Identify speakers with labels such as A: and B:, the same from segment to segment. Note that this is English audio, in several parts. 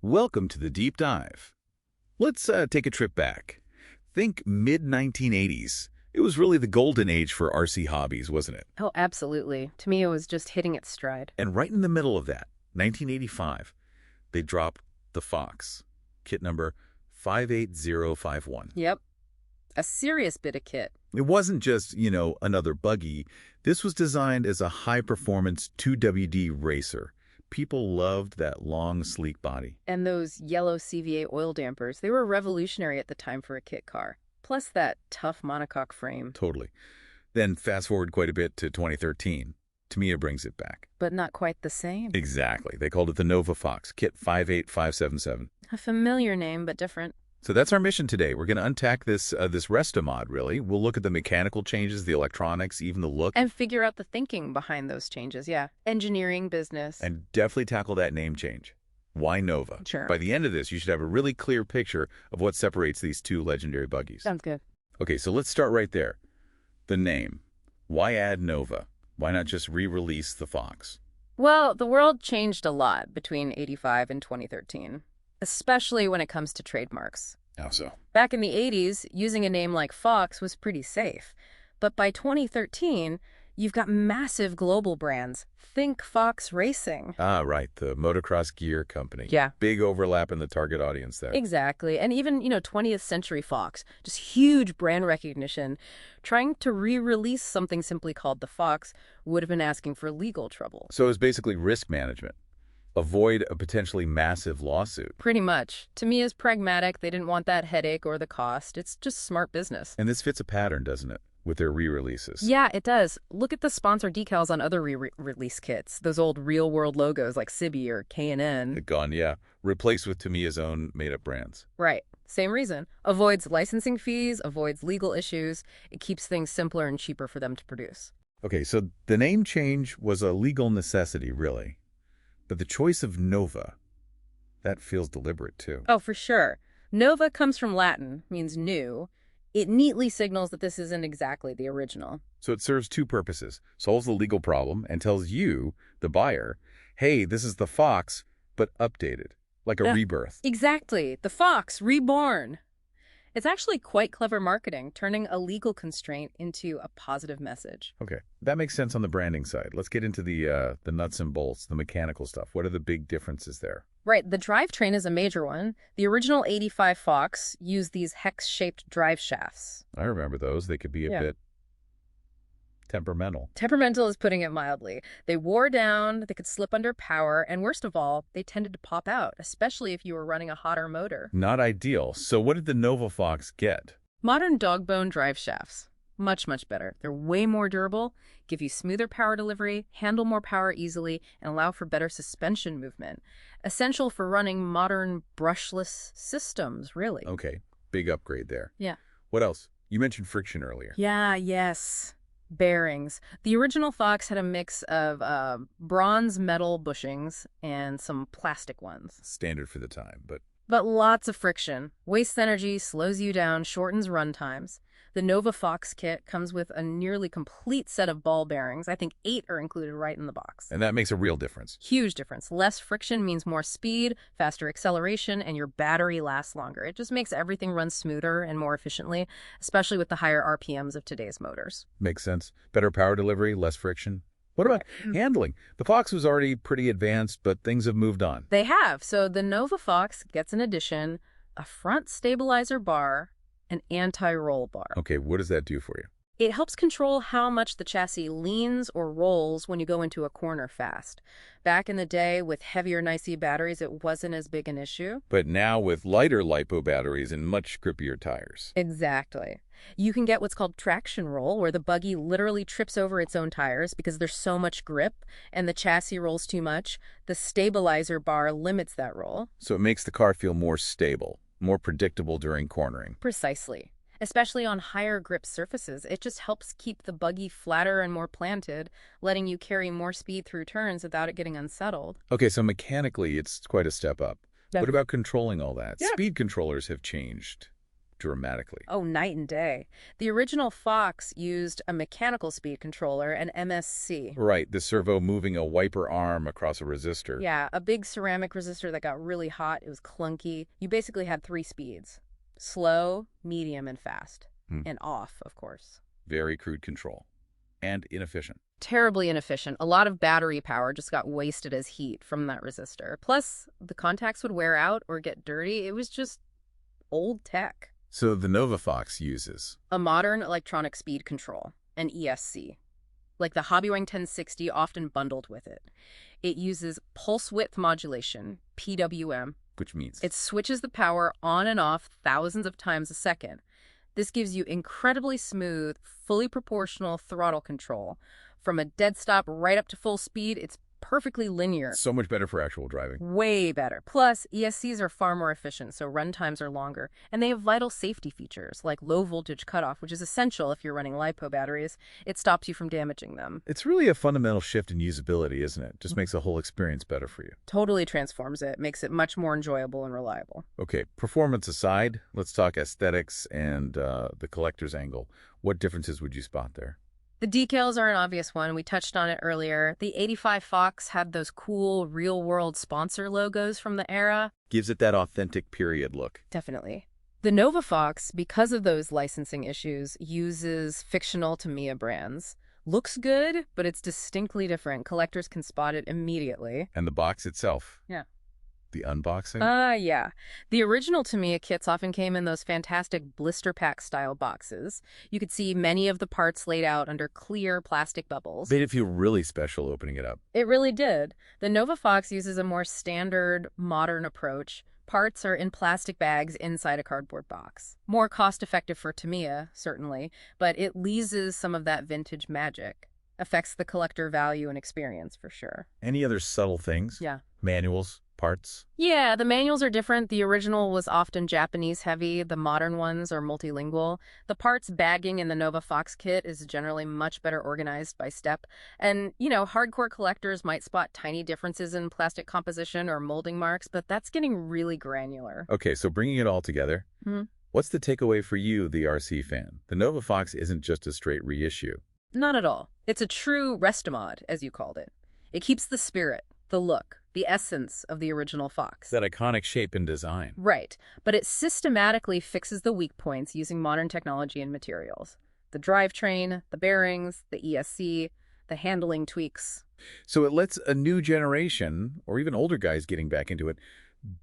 A: Welcome to the deep dive. Let's take a trip back. Think mid-1980s. It was really the golden age for RC hobbies, wasn't it?
B: Oh, absolutely. Tamiya was just hitting its stride.
A: And right in the middle of that, 1985, they dropped the Fox, kit number 58051.
B: Yep. A serious bit of kit.
A: It wasn't just, another buggy. This was designed as a high-performance 2WD racer. People loved that long, sleek body.
B: And those yellow CVA oil dampers, they were revolutionary at the time for a kit car. Plus that tough monocoque frame.
A: Totally. Then fast forward quite a bit to 2013. Tamiya brings it back.
B: But not quite the same.
A: Exactly. They called it the Novafox, kit 58577.
B: A familiar name, but different.
A: So that's our mission today. We're going to untack this resto mod, really. We'll look at the mechanical changes, the electronics, even the look.
B: And figure out the thinking behind those changes, yeah. Engineering, business.
A: And definitely tackle that name change. Why Nova?
B: Sure.
A: By the end of this, you should have a really clear picture of what separates these two legendary buggies.
B: Sounds good.
A: Okay, so let's start right there. The name. Why add Nova? Why not just re-release the Fox?
B: Well, the world changed a lot between 85 and 2013. Especially when it comes to trademarks.
A: How so?
B: Back in the 80s, using a name like Fox was pretty safe. But by 2013, you've got massive global brands. Think Fox Racing.
A: Ah, right, the motocross gear company.
B: Yeah.
A: Big overlap in the target audience there.
B: Exactly. And even, 20th Century Fox, just huge brand recognition. Trying to re-release something simply called the Fox would have been asking for legal trouble.
A: So it's basically risk management. Avoid a potentially massive lawsuit.
B: Pretty much. Tamiya's pragmatic. They didn't want that headache or the cost. It's just smart business.
A: And this fits a pattern, doesn't it, with their re-releases?
B: Yeah, it does. Look at the sponsor decals on other re-release kits. Those old real-world logos like Sibi or K&N.
A: Gone, yeah. Replaced with Tamiya's own made-up brands.
B: Right. Same reason. Avoids licensing fees, avoids legal issues. It keeps things simpler and cheaper for them to produce.
A: Okay, so the name change was a legal necessity, really. But the choice of Nova, that feels deliberate, too.
B: Oh, for sure. Nova comes from Latin, means new. It neatly signals that this isn't exactly the original.
A: So it serves two purposes. Solves the legal problem and tells you, the buyer, hey, this is the Fox, but updated, like a rebirth.
B: Exactly. The Fox, reborn. It's actually quite clever marketing, turning a legal constraint into a positive message.
A: Okay, that makes sense on the branding side. Let's get into the nuts and bolts, the mechanical stuff. What are the big differences there?
B: Right, the drivetrain is a major one. The original 85 Fox used these hex-shaped drive shafts.
A: I remember those. They could be a bit temperamental.
B: Temperamental is putting it mildly. They wore down, they could slip under power, and worst of all, they tended to pop out, especially if you were running a hotter motor.
A: Not ideal. So what did the Novafox get?
B: Modern dog-bone drive shafts. Much, much better. They're way more durable, give you smoother power delivery, handle more power easily, and allow for better suspension movement. Essential for running modern brushless systems, really.
A: Okay, big upgrade there.
B: Yeah.
A: What else? You mentioned friction earlier.
B: Yes. Bearings. The original Fox had a mix of bronze metal bushings and some plastic ones.
A: Standard for the time, but
B: lots of friction. Wastes energy, slows you down, shortens run times. The Novafox kit comes with a nearly complete set of ball bearings. I think 8 are included right in the box.
A: And that makes a real difference.
B: Huge difference. Less friction means more speed, faster acceleration, and your battery lasts longer. It just makes everything run smoother and more efficiently, especially with the higher RPMs of today's motors.
A: Makes sense. Better power delivery, less friction. What about handling? The Fox was already pretty advanced, but things have moved on.
B: They have. So the Novafox gets an addition, a front stabilizer bar, an anti-roll bar.
A: Okay, what does that do for you?
B: It helps control how much the chassis leans or rolls when you go into a corner fast. Back in the day, with heavier NICE batteries, it wasn't as big an issue.
A: But now with lighter LiPo batteries and much grippier tires.
B: Exactly. You can get what's called traction roll, where the buggy literally trips over its own tires because there's so much grip and the chassis rolls too much. The stabilizer bar limits that roll.
A: So it makes the car feel more stable, more predictable during cornering.
B: Precisely. Especially on higher grip surfaces, it just helps keep the buggy flatter and more planted, letting you carry more speed through turns without it getting unsettled.
A: Okay, so mechanically, it's quite a step up.
B: Yeah.
A: What about controlling all that?
B: Yeah.
A: Speed controllers have changed. dramatically.
B: Oh, night and day. The original Fox used a mechanical speed controller, an MSC.
A: Right, the servo moving a wiper arm across a resistor.
B: Yeah, a big ceramic resistor that got really hot. It was clunky. You basically had 3 speeds: slow, medium, and fast. And off, of course.
A: Very crude control. And inefficient.
B: Terribly inefficient. A lot of battery power just got wasted as heat from that resistor. Plus, the contacts would wear out or get dirty. It was just old tech.
A: So the Novafox uses
B: A modern electronic speed control, an ESC. Like the Hobbywing 1060, often bundled with it. It uses pulse width modulation, PWM.
A: which means
B: It switches the power on and off thousands of times a second. This gives you incredibly smooth, fully proportional throttle control. From a dead stop right up to full speed, it's perfectly linear.
A: so much better for actual driving.
B: Way better. Plus, ESCs are far more efficient, so run times are longer. And they have vital safety features, like low voltage cutoff, which is essential if you're running LiPo batteries. It stops you from damaging them.
A: It's really a fundamental shift in usability, isn't it? Just makes the whole experience better for you.
B: Totally transforms it, makes it much more enjoyable and reliable.
A: Okay, performance aside, let's talk aesthetics and the collector's angle. What differences would you spot there?
B: The decals are an obvious one. We touched on it earlier. The 85 Fox had those cool real-world sponsor logos from the era.
A: Gives it that authentic period look.
B: Definitely. The Novafox, because of those licensing issues, uses fictional Tamiya brands. Looks good, but it's distinctly different. Collectors can spot it immediately.
A: And the box itself.
B: Yeah.
A: The unboxing?
B: Yeah. The original Tamiya kits often came in those fantastic blister pack style boxes. You could see many of the parts laid out under clear plastic bubbles.
A: Made it feel really special opening it up.
B: It really did. The Novafox uses a more standard, modern approach. Parts are in plastic bags inside a cardboard box. More cost-effective for Tamiya, certainly, but it loses some of that vintage magic. Affects the collector value and experience, for sure.
A: Any other subtle things?
B: Yeah.
A: Manuals? Parts?
B: Yeah, the manuals are different. The original was often Japanese-heavy. The modern ones are multilingual. The parts bagging in the Novafox kit is generally much better organized by step. And, hardcore collectors might spot tiny differences in plastic composition or molding marks, but that's getting really granular.
A: Okay, so bringing it all together, what's the takeaway for you, the RC fan? The Novafox isn't just a straight reissue.
B: Not at all. It's a true restomod, as you called it. It keeps the spirit, the look, the essence of the original Fox.
A: That iconic shape and design.
B: Right, but it systematically fixes the weak points using modern technology and materials. The drivetrain, the bearings, the ESC, the handling tweaks.
A: So it lets a new generation, or even older guys getting back into it,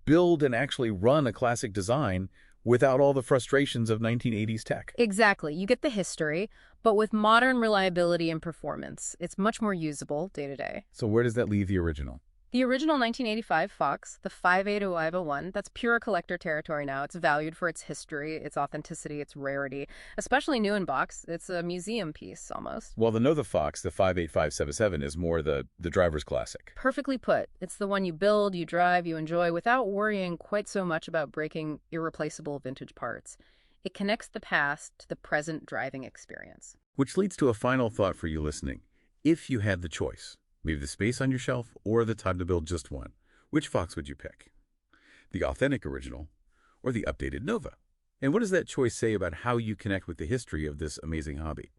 A: build and actually run a classic design without all the frustrations of 1980s tech.
B: Exactly. You get the history, but with modern reliability and performance. It's much more usable day to day.
A: So where does that leave the original?
B: The original 1985 Fox, the 58001, that's pure collector territory now. It's valued for its history, its authenticity, its rarity. Especially new in box. It's a museum piece, almost.
A: Well, the Novafox, the 58577, is more the driver's classic.
B: Perfectly put. It's the one you build, you drive, you enjoy without worrying quite so much about breaking irreplaceable vintage parts. It connects the past to the present driving experience.
A: Which leads to a final thought for you listening. If you had the choice, maybe the space on your shelf or the time to build just one, which Fox would you pick? The authentic original or the updated Nova? And what does that choice say about how you connect with the history of this amazing hobby?